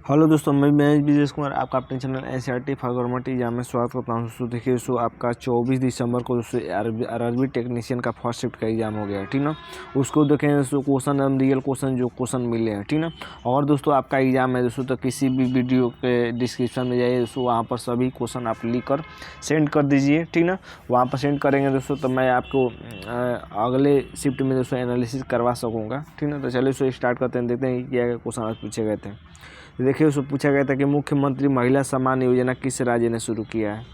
Hello दोस्तों, मैं विजेश कुमार आपका अपने channel NCERT for government exam में स्वागत करता हूं। दोस्तों देखिए दोस्तों, आपका 24 दिसंबर को दोस्तों आरआरबी टेक्नीशियन का फर्स्ट शिफ्ट का एग्जाम हो गया है, ठीक ना। उसको देखें दोस्तों, क्वेश्चन एंड रियल क्वेश्चन जो क्वेश्चन मिले हैं, ठीक ना। और दोस्तों आपका एग्जाम है दोस्तों, तो किसी भी वीडियो के डिस्क्रिप्शन में जाइए दोस्तों, वहाँ पर सभी क्वेश्चन आप लिख कर सेंड कर दीजिए, ठीक ना। वहाँ पर सेंड करेंगे दोस्तों तो मैं आपको अगले शिफ्ट में दोस्तों एनालिसिस करवा सकूँगा, ठीक ना। तो चलिए दोस्तों स्टार्ट करते हैं, देखते हैं क्या क्वेश्चन आज पूछे गए थे। देखिए उसको पूछा गया था कि मुख्यमंत्री महिला सम्मान योजना किस राज्य ने शुरू किया है।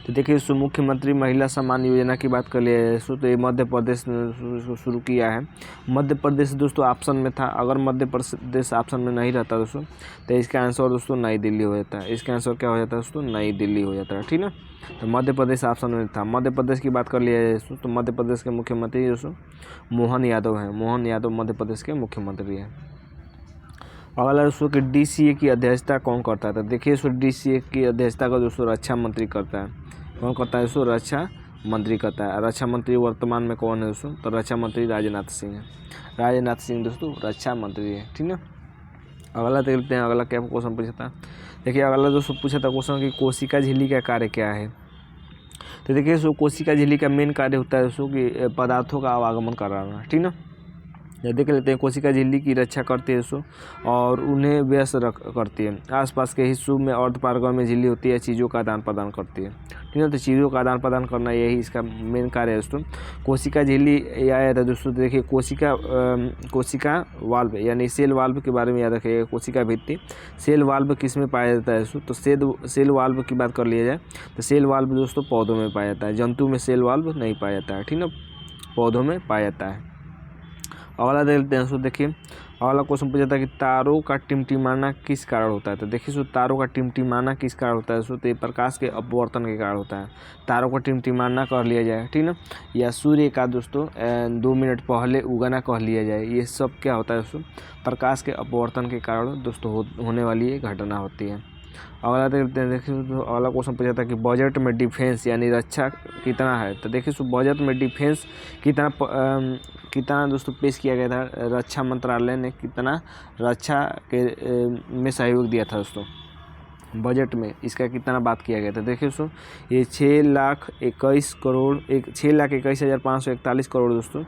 तो देखिए उसको मुख्यमंत्री महिला सम्मान योजना की बात कर लिया है तो ये मध्य प्रदेश ने शुरू किया है। मध्य प्रदेश दोस्तों ऑप्शन में था, अगर मध्य प्रदेश ऑप्शन में नहीं रहता दोस्तों तो इसका आंसर दोस्तों नई दिल्ली हो जाता है। इसका आंसर क्या हो जाता है दोस्तों, नई दिल्ली हो जाता है, ठीक ना। तो मध्य प्रदेश ऑप्शन में था। मध्य प्रदेश की बात कर लिया है दोस्तों, तो मध्य प्रदेश के मुख्यमंत्री दोस्तों मोहन यादव हैं। मोहन यादव मध्य प्रदेश के मुख्यमंत्री हैं। अगला दोस्तों कि डीसीए की अध्यक्षता कौन करता है। तो देखिए दोस्तों डीसीए की अध्यक्षता का दोस्तों रक्षा मंत्री करता है। कौन करता है दोस्तों, रक्षा मंत्री करता है। रक्षा मंत्री वर्तमान में कौन है दोस्तों, तो रक्षा मंत्री राजनाथ सिंह है। राजनाथ सिंह दोस्तों रक्षा मंत्री है, ठीक ना। अगला देखते हैं, अगला क्या क्वेश्चन पूछा था। देखिए अगला दोस्तों पूछा था क्वेश्चन कि कोशिका झिल्ली का कार्य क्या है। तो देखिए दोस्तों कोशिका झिल्ली का मेन कार्य होता है दोस्तों कि पदार्थों का आवागमन कराना, ठीक ना। देख लेते हैं, कोशिका झिल्ली की रक्षा करती है दोस्तों और उन्हें व्यस्त करती है। आसपास के हिस्सों में अर्धपारगम्य झिल्ली होती है, चीज़ों का आदान प्रदान करती है, ठीक है। तो चीज़ों का आदान प्रदान करना यही इसका मेन कार्य है दोस्तों। कोशिका झिल्ली आया था दोस्तों, देखिए कोशिका वाल्व यानी सेल वाल्व के बारे में याद रखिएगा। कोशिका भित्ति सेल वाल्व किस में पाया जाता है दोस्तों, तो सेल वाल्व की बात कर लिया जाए तो सेल वाल्व दोस्तों पौधों में पाया जाता है। जंतु में सेल वाल्व नहीं पाया जाता है, ठीक ना, पौधों में पाया जाता है। अगला देखते हैं दोस्तों, देखिए अगला क्वेश्चन पूछा था कि तारों का टिमटिमाना किस कारण होता है। तो देखिए दोस्तों तारों का टिमटिमाना किस कारण होता है दोस्तों, तो ये प्रकाश के अपवर्तन के कारण होता है। तारों का टिमटिमाना कह लिया जाए, ठीक ना, या सूर्य का दोस्तों 2 मिनट पहले उगना कह लिया जाए, ये सब क्या होता है दोस्तों, प्रकाश के अपवर्तन के कारण दोस्तों होने वाली ये घटना होती है। अगला देखते हैं, देखिए तो अगला क्वेश्चन पूछा था कि बजट में डिफेंस यानी रक्षा कितना है। तो देखिए सो बजट में डिफेंस कितना दोस्तों पेश किया गया था। रक्षा मंत्रालय ने कितना रक्षा के में सहयोग दिया था दोस्तों, बजट में इसका कितना बात किया गया था। देखिए दोस्तों ये 6,21,541 करोड़ दोस्तों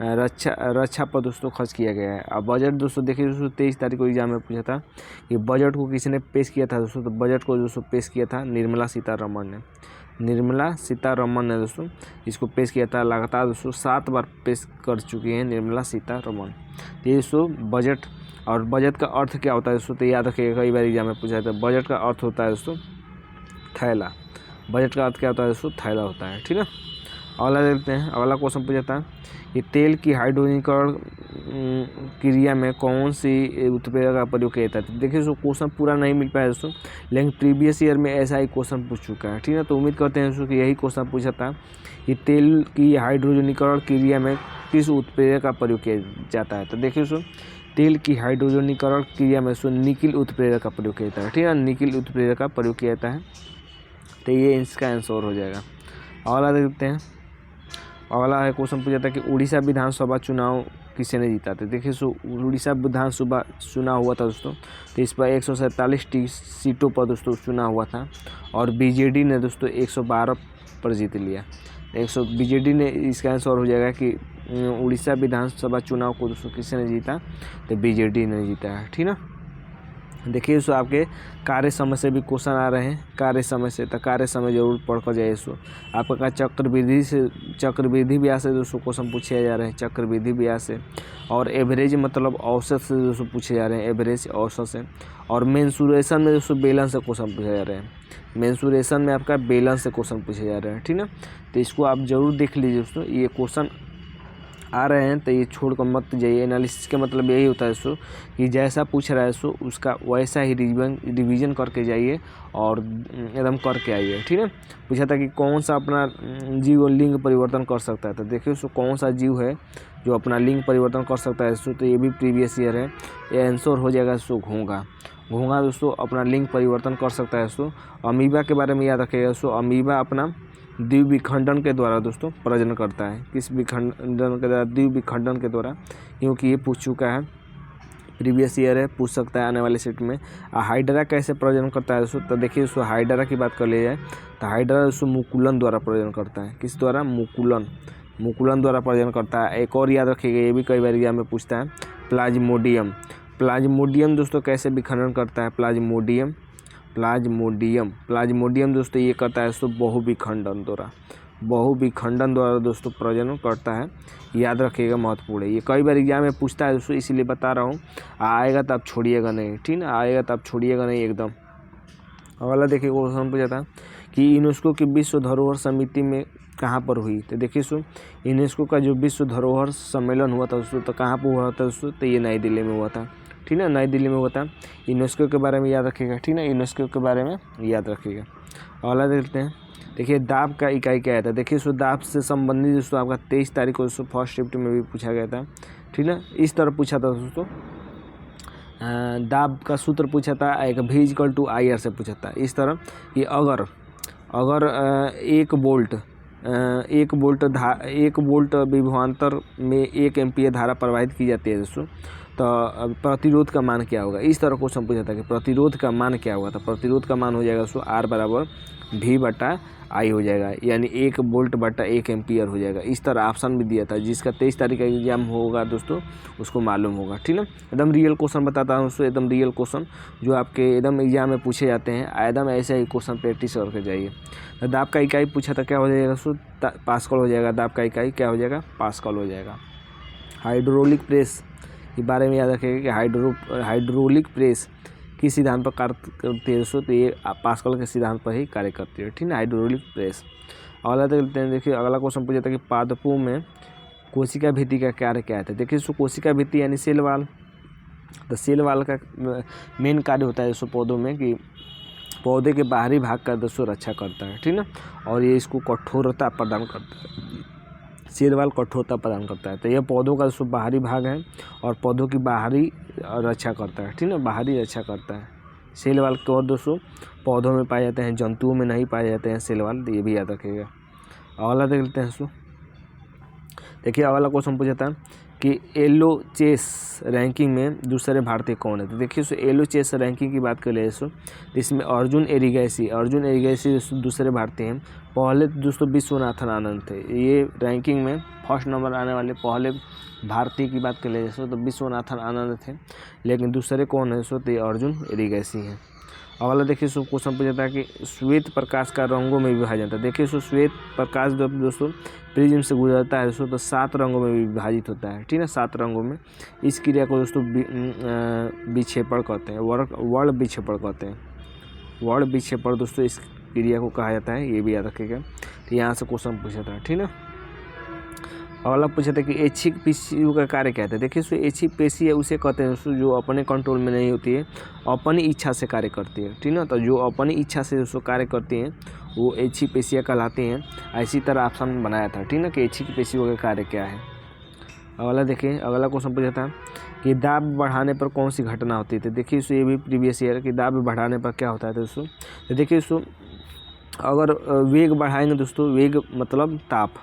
रक्षा पर दोस्तों खर्च किया गया है। अब बजट दोस्तों देखिए दोस्तों 23 तारीख को एग्जाम में पूछा था कि बजट को किसने पेश किया था दोस्तों, तो बजट को दोस्तों पेश किया था निर्मला सीतारमण ने। निर्मला सीतारमण ने दोस्तों इसको पेश किया था। लगातार दोस्तों 7 बार पेश कर चुकी हैं निर्मला सीतारमण। तो ये दोस्तों बजट, और बजट का अर्थ क्या होता है दोस्तों, तो याद रखिएगा कई बार एग्जाम में पूछा था। बजट का अर्थ होता है दोस्तों थैला। बजट का अर्थ क्या होता है दोस्तों, थैला होता है, ठीक है। अगला देखते हैं, अगला क्वेश्चन पूछा था कि तेल की हाइड्रोजनीकरण क्रिया में कौन सी उत्प्रेरक का प्रयोग किया जाता है। देखिए दोस्तों क्वेश्चन पूरा नहीं मिल पाया दोस्तों, लेकिन प्रीवियस ईयर में ऐसा ही क्वेश्चन पूछ चुका है, ठीक है। तो उम्मीद करते हैं दोस्तों कि यही क्वेश्चन पूछा था कि तेल की हाइड्रोजनीकरण क्रिया में किस उत्प्रेरक का प्रयोग किया जाता है। तो देखिए दोस्तों तेल की हाइड्रोजनीकरण क्रिया में निकिल उत्प्रेरक का प्रयोग किया जाता है, ठीक है। निकिल उत्प्रेरक का प्रयोग किया जाता है, तो ये इसका आंसर हो जाएगा। अगला देखते हैं, अगला है क्वेश्चन पूछा था कि उड़ीसा विधानसभा चुनाव किसने जीता था। देखिए उड़ीसा विधानसभा चुनाव हुआ था दोस्तों, तो इस पर 147 सीटों पर दोस्तों चुनाव हुआ था और बीजेडी ने दोस्तों 112 पर जीत लिया। बीजेडी ने, इसका आंसर हो जाएगा कि उड़ीसा विधानसभा चुनाव को दोस्तों किसने जीता, तो बीजेडी ने जीता है, ठीक ना। देखिए दोस्तों आपके कार्य समय से भी क्वेश्चन आ रहे हैं। कार्य समय से, तो कार्य समय जरूर पढ़कर जाइए दोस्तों। आपका चक्रवृद्धि ब्याज से दोस्तों क्वेश्चन पूछे जा रहे हैं, चक्रवृद्धि ब्याज से। और एवरेज मतलब औसत से दोस्तों पूछे जा रहे हैं, एवरेज औसत से। और मेंसुरेशन में दोस्तों बैलेंस से क्वेश्चन पूछे जा रहे हैं। मेंसुरेशन में आपका बैलेंस से क्वेश्चन पूछे जा रहे हैं, ठीक ना। तो इसको आप जरूर देख लीजिए दोस्तों, ये क्वेश्चन आ रहे हैं तो ये छोड़ कर मत जाइए। एनालिसिस का मतलब यही होता है दोस्तों कि जैसा पूछ रहा है दोस्तों उसका वैसा ही रिवीजन करके जाइए और एकदम करके आइए, ठीक है। पूछा था कि कौन सा अपना जीव लिंग परिवर्तन कर सकता है। तो देखिए दोस्तों कौन सा जीव है जो अपना लिंग परिवर्तन कर सकता है दोस्तों, तो ये भी प्रीवियस ईयर है। ये आंसर हो जाएगा दोस्तों घोंघा। घोंघा दोस्तों अपना लिंग परिवर्तन कर सकता है दोस्तों। अमीबा के बारे में याद रखिएगा दोस्तों, अमीबा अपना द्विविखंडन के द्वारा दोस्तों प्रजनन करता है। किस विखंडन के द्वारा, द्विविखंडन के द्वारा, क्योंकि ये पूछ चुका है प्रीवियस ईयर है, पूछ सकता है आने वाले सेट में। हाइड्रा कैसे प्रजनन करता है दोस्तों, तो देखिए दोस्तों हाइड्रा की बात कर ली जाए तो हाइड्रा दोस्तों मुकुलन द्वारा प्रजनन करता है। किस द्वारा? मुकुलन द्वारा प्रजनन करता है। एक और याद रखिएगा, ये भी कई बार एग्जाम में पूछता है, प्लाज्मोडियम दोस्तों कैसे विखंडन करता है? प्लाज्मोडियम दोस्तों ये करता है दोस्तों बहुविखंडन द्वारा दोस्तों प्रजनन करता है। याद रखिएगा, महत्वपूर्ण है, ये कई बार एग्जाम में पूछता है दोस्तों, इसीलिए बता रहा हूँ। आएगा तो आप छोड़िएगा नहीं, ठीक है, आएगा तो आप छोड़िएगा नहीं एकदम। अगला देखिए क्वेश्चन पूछा था कि यूनेस्को की विश्व धरोहर समिति में कहाँ पर हुई? तो देखिए दोस्तों यूनेस्को का जो विश्व धरोहर सम्मेलन हुआ था दोस्तों, तो कहाँ पर हुआ था दोस्तों? तो ये नई दिल्ली में हुआ था, ठीक है, नई दिल्ली में हुआ था। यूनेस्को के बारे में याद रखिएगा, ठीक है, यूनेस्को के बारे में याद रखिएगा। अगला देखते हैं, देखिए दाब का इकाई क्या था? देखिए दोस्तों दाब से संबंधित दोस्तों आपका 23 तारीख को दोस्तों फर्स्ट शिफ्ट में भी पूछा गया था, ठीक है, इस तरह पूछा था दोस्तों। दाब का सूत्र पूछा था, एक V=IR से पूछा था इस तरह कि अगर एक वोल्ट विभवांतर में 1 एम्पीयर धारा प्रवाहित की जाती है दोस्तों, तो प्रतिरोध का मान क्या होगा? इस तरह क्वेश्चन पूछा था कि प्रतिरोध का मान क्या होगा? तो प्रतिरोध का मान हो जाएगा दोस्तों R = V/I हो जाएगा, यानी 1 वोल्ट/1 एम्पीयर हो जाएगा। इस तरह ऑप्शन भी दिया था, जिसका 23 तारीख का एग्जाम होगा दोस्तों उसको मालूम होगा, ठीक है। एकदम रियल क्वेश्चन बताता हूँ दोस्तों, एकदम रियल क्वेश्चन जो आपके एकदम एग्जाम में पूछे जाते हैं, एकदम ऐसे ही क्वेश्चन प्रैक्टिस करके जाइए। तो दाब का इकाई पूछा था, क्या हो जाएगा दोस्तों? पास्कल हो जाएगा। दाब का इकाई क्या हो जाएगा? पास्कल हो जाएगा। हाइड्रोलिक प्रेस के बारे में याद रखिएगा कि हाइड्रोलिक प्रेस किस सिद्धांत पर कार्य करती है दोस्तों? तो ये पास्कल के सिद्धांत पर ही कार्य करती है, ठीक है, हाइड्रोलिक प्रेस। अगला देखते हैं, देखिए अगला क्वेश्चन पूछा था कि पादपों में कोशिका भित्ति का कार्य क्या है? देखिए दोस्तों कोशिका भित्ति यानी सेल वाल, तो सेल वाल का मेन कार्य होता है दोस्तों पौधों में कि पौधे के बाहरी भाग का दोस्तों रक्षा करता है, ठीक है, और ये इसको कठोरता प्रदान करता है। सेल वाल कठोरता प्रदान करता है, तो यह पौधों का दोस्तों बाहरी भाग है और पौधों की बाहरी रक्षा करता है, ठीक है, बाहरी रक्षा करता है। सेल वाल के और दोस्तों पौधों में पाए जाते हैं, जंतुओं में नहीं पाए जाते हैं सेल वाल, ये भी याद रखिएगा। अगला देख लेते हैं दोस्तों, देखिए अगला क्वेश्चन पूछा था कि येलो चेस रैंकिंग में दूसरे भारतीय कौन है? तो देखिए दोस्तों येलो चेस रैंकिंग की बात कर ले दोस्तों, इसमें अर्जुन एरिगैसी दोस्तों दूसरे भारतीय हैं। पहले दोस्तों विश्वनाथन आनंद थे, ये रैंकिंग में फर्स्ट नंबर आने वाले पहले भारतीय की बात कर ले दोस्तों, तो विश्वनाथन आनंद थे, लेकिन दूसरे कौन है दोस्तों? तो अर्जुन एरिगैसी हैं। अगला देखिए सो क्वेश्चन पूछा था कि श्वेत प्रकाश का रंगों में विभाजन था। देखिए सो श्वेत प्रकाश जब दोस्तों प्रिज्म से गुजरता है दोस्तों तो 7 रंगों में विभाजित होता है, ठीक है, 7 रंगों में। इस क्रिया को दोस्तों विक्षेपण कहते हैं, वर्ण विक्षेपण कहते हैं। वर्ण विक्षेपण दोस्तों इस क्रिया को कहा जाता है, ये भी याद रखिएगा। तो यहाँ से क्वेश्चन पूछा था, ठीक है। अगला पूछा था कि ऐच्छिक पेशियों का कार्य क्या था। देखिए सो ऐच्छिक पेशी है उसे कहते हैं दोस्तों जो अपने कंट्रोल में नहीं होती है, अपनी इच्छा से कार्य करती है, ठीक है। तो जो अपनी इच्छा से दोस्तों कार्य करती हैं वो ऐच्छिक पेशियाँ कहलाती हैं। इसी तरह ऑप्शन बनाया था, ठीक है, कि ऐच्छिक पेशियों का कार्य क्या है। अगला देखिए अगला क्वेश्चन पूछा था कि दाब बढ़ाने पर कौन सी घटना होती है। देखिए सो ये भी प्रीवियस ईयर कि दाब बढ़ाने पर क्या होता है दोस्तों। तो देखिए सो अगर वेग बढ़ाएंगे दोस्तों, वेग मतलब ताप,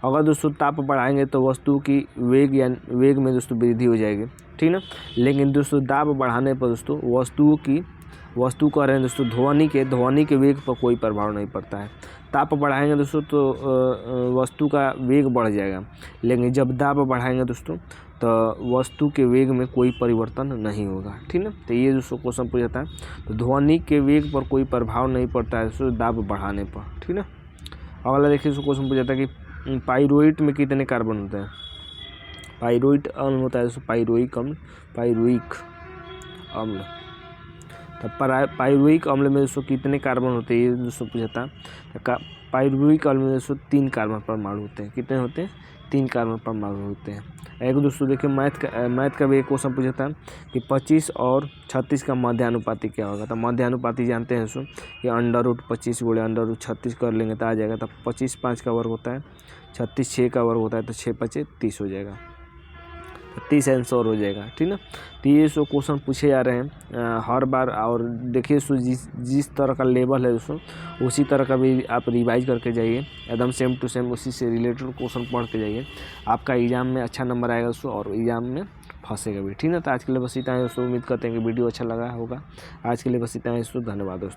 अगर दोस्तों ताप बढ़ाएंगे तो वस्तु की वेग में दोस्तों वृद्धि हो जाएगी, ठीक ना। लेकिन दोस्तों दाब बढ़ाने पर दोस्तों वस्तु कह रहे हैं दोस्तों ध्वनि के वेग पर कोई प्रभाव नहीं पड़ता है। ताप बढ़ाएंगे दोस्तों तो वस्तु का वेग बढ़ जाएगा, लेकिन जब दाब बढ़ाएंगे दोस्तों तो वस्तु के वेग में कोई परिवर्तन नहीं होगा, ठीक ना। तो ये दोस्तों क्वेश्चन पूछा था, तो ध्वनि के वेग पर कोई प्रभाव नहीं पड़ता है दोस्तों दाब बढ़ाने पर, ठीक ना। अगला देखिए क्वेश्चन पूछा था कि पाइरोइट में कितने कार्बन होते हैं। पाइरोइट अम्ल होता है दोस्तों पाइरोइक अम्ल। तो पाइरोइक अम्ल में दोस्तों कितने कार्बन होते हैं ये दोस्तों पूछा था। तो पाइरोइक अम्ल में दोस्तों 3 कार्बन परमाणु होते हैं। कितने होते हैं? 3 कार्बन परमाणु होते हैं। एक दोस्तों देखिए मैथ का भी एक क्वेश्चन पूछा था कि 25 और 36 का मध्यानुपाती क्या होगा। तो मध्यानुपाती जानते हैं दोस्तों कि √25 × √36 कर लेंगे तो आ जाएगा। तो 25 5 का वर्ग होता है, 36 6 का वर्ग होता है, तो 6 5 30 हो जाएगा, 30 आंसर हो जाएगा, ठीक ना। तो ये सो क्वेश्चन पूछे जा रहे हैं हर बार। और देखिए सो जिस तरह का लेवल है दोस्तों उसी तरह का भी आप रिवाइज करके जाइए, एकदम सेम टू सेम उसी से रिलेटेड क्वेश्चन पढ़ के जाइए। आपका एग्जाम में अच्छा नंबर आएगा दोस्तों और एग्जाम में फंसेगा भी, ठीक है। तो आज के लिए बस इतना है दोस्तों, उम्मीद करते हैं कि वीडियो अच्छा लगा होगा। आज के लिए बस इतना है दोस्तों, धन्यवाद दोस्तों।